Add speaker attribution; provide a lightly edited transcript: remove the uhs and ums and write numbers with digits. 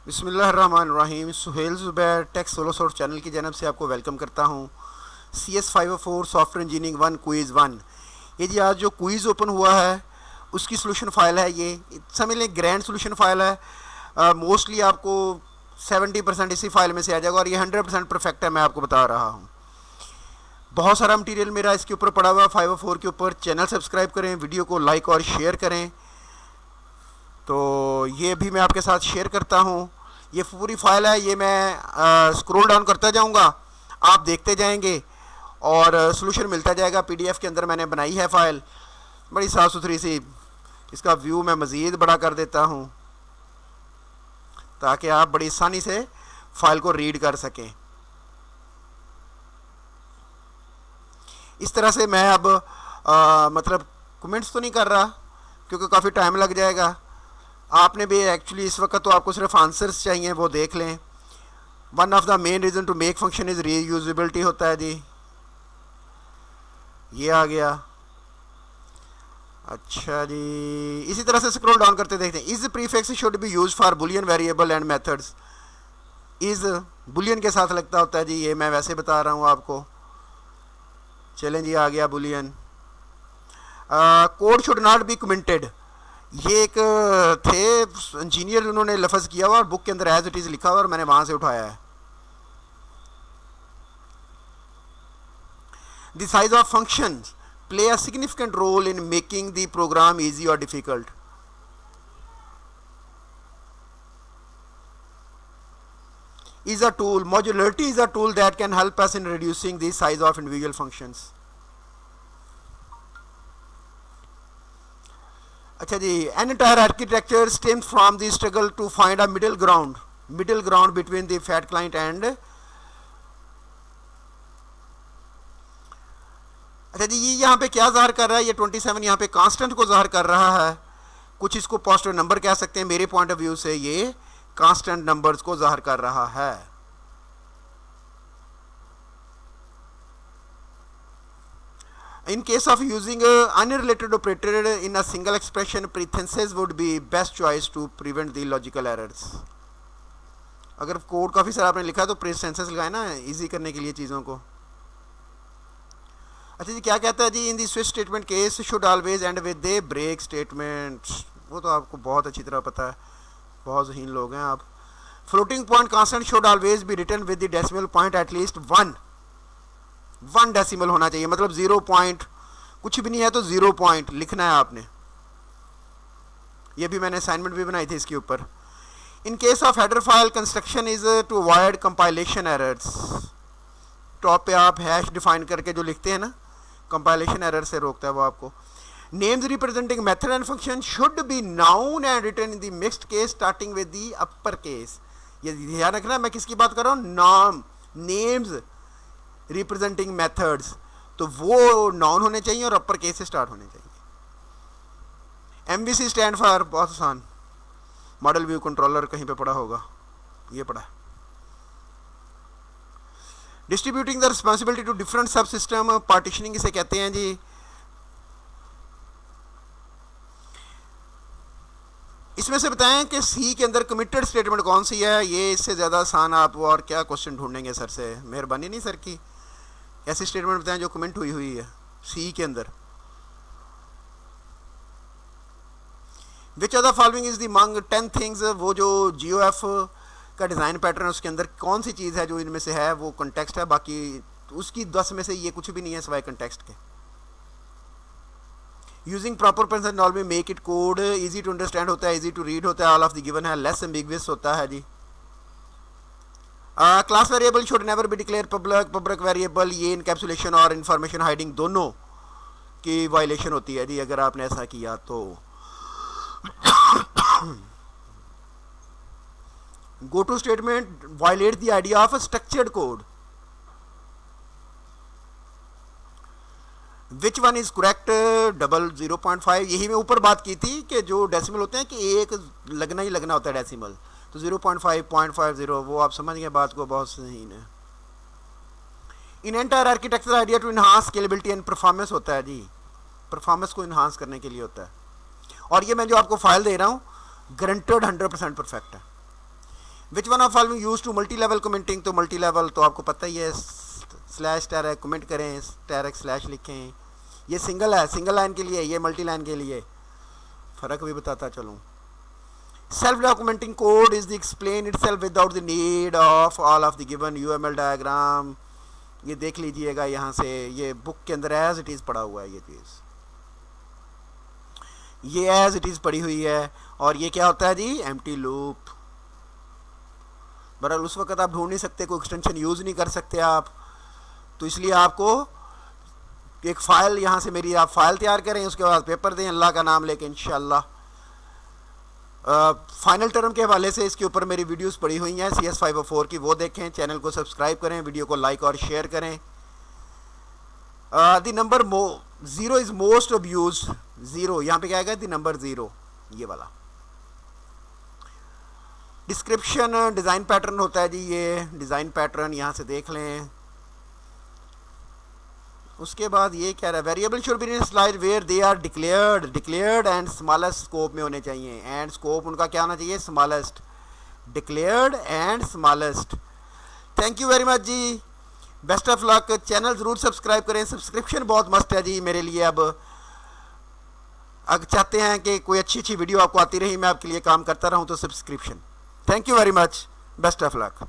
Speaker 1: बिस्मिल्लाहिर्रहमानिर्रहीम। Suhail Zubair tech solo source channel की जानब से आपको वेलकम करता हूँ। CS504 software engineering 1 quiz 1। ये जी आज जो क्विज़ ओपन हुआ है उसकी सोल्यूशन फ़ाइल है। ये समझ लें ग्रैंड सोल्यूशन फ़ाइल है। मोस्टली आपको 70% इसी फाइल में से आ जाएगा और ये 100% परफेक्ट है, मैं आपको बता रहा हूँ। बहुत सारा मटीरियल मेरा इसके ऊपर पड़ा हुआ है 504 के ऊपर। चैनल सब्सक्राइब करें, वीडियो को लाइक और शेयर करें। तो ये भी मैं आपके साथ शेयर करता हूँ। ये पूरी फाइल है, ये मैं स्क्रॉल डाउन करता जाऊँगा, आप देखते जाएंगे और सोल्यूशन मिलता जाएगा। PDF के अंदर मैंने बनाई है फ़ाइल, बड़ी साफ़ सुथरी सी। इसका व्यू मैं मज़ीद बड़ा कर देता हूँ ताकि आप बड़ी आसानी से फ़ाइल को रीड कर सकें। इस तरह से मैं अब मतलब कमेंट्स तो नहीं कर रहा क्योंकि काफ़ी टाइम लग जाएगा। आपने भी एक्चुअली इस वक्त तो आपको सिर्फ आंसर्स चाहिए, वो देख लें। One of the main reason to make function is reusability होता है जी। ये आ गया। अच्छा जी, इसी तरह से स्क्रॉल डाउन करते देखते हैं। Is prefix should be use for Boolean variable and methods. Is Boolean के साथ लगता होता है जी, ये मैं वैसे बता रहा हूँ आपको। चलें जी, आ गया Boolean. Code should not be commented. ये एक थे इंजीनियर, उन्होंने लफ्ज़ किया हुआ और बुक के अंदर एज इट इज़ लिखा हुआ और मैंने वहाँ से उठाया है। The size of function play a significant role in making the program easy और difficult. is a tool, modularity is a tool that can help us in reducing the size of individual functions. अच्छा जी, an entire architecture stems from the struggle to find a middle ground between the fat client and अच्छा जी, ये यहाँ पे क्या ज़ाहिर कर रहा है? ये 27 यहाँ पे कांस्टेंट को ज़ाहिर कर रहा है। कुछ इसको पॉजिटिव नंबर कह सकते हैं, मेरे पॉइंट ऑफ व्यू से ये कांस्टेंट नंबर्स को ज़ाहिर कर रहा है। In case of using a unrelated operator in a single expression, parentheses would be best choice to prevent the logical errors. अगर कोड काफ़ी सारा आपने लिखा है तो parentheses लगाए ना, इजी करने के लिए चीज़ों को। अच्छा जी, क्या कहता है जी? In the switch statement case should always end with the break statement. वो तो आपको बहुत अच्छी तरह पता है, बहुत ज़हीन लोग हैं आप। Floating point constant should always be written with the decimal point at least 1 decimal होना चाहिए, मतलब 0 पॉइंट कुछ भी नहीं है तो 0 पॉइंट लिखना है आपने। ये भी मैंने असाइनमेंट भी बनाई थी इसके ऊपर। In case of header file construction is to avoid compilation errors. Top पे आप हैश डिफाइन करके जो लिखते हैं ना, कंपाइलेशन एरर से रोकता है वो आपको। Names representing method and function should be noun and written in the mixed case starting with the upper case. ये ध्यान रखना, मैं किसकी बात कर रहा हूँ? नाम, नेम्स रिप्रेजेंटिंग मेथड्स, तो वो नाउन होने चाहिए और अपर केस से स्टार्ट होने चाहिए। MVC स्टैंड फॉर, बहुत आसान, मॉडल व्यू कंट्रोलर, कहीं पे पढ़ा होगा, ये पढ़ा। Distributing the responsibility to different sub system, partitioning इसे कहते हैं जी। इसमें से बताएं कि सी के अंदर कमिटेड स्टेटमेंट कौन सी है? ये इससे ज़्यादा आसान आप और क्या क्वेश्चन ढूंढेंगे सर से? मेहरबानी नहीं सर की, ऐसी स्टेटमेंट बताएं जो कमेंट हुई है सी के अंदर। Which of the following is the among 10 things, वो जो GOF का डिज़ाइन पैटर्न है उसके अंदर कौन सी चीज़ है जो इनमें से है? वो कंटेक्स्ट है, बाकी उसकी 10 में से ये कुछ भी नहीं है सिवाय कंटेक्स्ट के। यूजिंग प्रॉपर पेंसिल नॉल में make it code easy to understand होता है, इजी टू रीड होता है, ऑल ऑफ द गिवन है, लेस एम्बिगुअस होता है जी। Class variable should never be declare public variable, ये इनकैप्सुलेशन और इंफॉर्मेशन हाइडिंग दोनों की वायलेशन होती है जी अगर आपने ऐसा किया तो। Go to statement violate the idea of structured code. Which one is correct? Double 0.5। यही मैं ऊपर बात की थी कि जो डेसिमल होते हैं कि एक लगना ही लगना होता है डेसिमल, तो 0.5, 0.50, वो आप समझ गए बात को, बहुत सही है। In entire architecture idea to enhance scalability and performance होता है जी, परफॉर्मेंस को इन्हांस करने के लिए होता है। और ये मैं जो आपको फाइल दे रहा हूँ गारंटेड 100% परफेक्ट है। Which one of following use to multi level commenting, तो मल्टी लेवल तो आपको पता ही है, स्लैश टैरक कमेंट करें, टैरक स्लैश लिखें। ये सिंगल है, सिंगल लाइन के लिए, ये मल्टी लाइन के लिए, फ़र्क भी बताता चलूँ। Self documenting code is the explain it self without the need of all of the given UML diagram. ये देख लीजिएगा यहाँ से, ये बुक के अंदर एज इट इज़ पड़ा हुआ है, ये चीज़ ये एज इट इज़ पड़ी हुई है। और ये क्या होता है जी, एम्प्टी लूप। बहरहाल उस वक्त आप ढूंढ नहीं सकते, कोई एक्सटेंशन यूज़ नहीं कर सकते आप, तो इसलिए आपको एक फ़ाइल यहाँ से मेरी आप फाइल तैयार करें, उसके बाद पेपर दें अल्लाह का नाम लेके इंशाल्लाह। फाइनल टर्म के हवाले से इसके ऊपर मेरी वीडियोस पड़ी हुई हैं CS 504 की, वो देखें। चैनल को सब्सक्राइब करें, वीडियो को लाइक और शेयर करें। The number 0 is most abuse. 0 यहाँ पे क्या आएगा, द नंबर 0, ये वाला। डिस्क्रिप्शन डिज़ाइन पैटर्न होता है जी, ये डिज़ाइन पैटर्न यहाँ से देख लें। उसके बाद ये क्या है, variable should be initialised where they are declared and smallest scope में होने चाहिए। एंड स्कोप उनका क्या होना चाहिए, smallest. Declared and smallest. Thank you very much जी, बेस्ट ऑफ लक। चैनल ज़रूर सब्सक्राइब करें, सब्सक्रिप्शन बहुत मस्त है जी मेरे लिए। अब अगर चाहते हैं कि कोई अच्छी वीडियो आपको आती रही, मैं आपके लिए काम करता रहूं, तो subscription. Thank you very much, best of luck.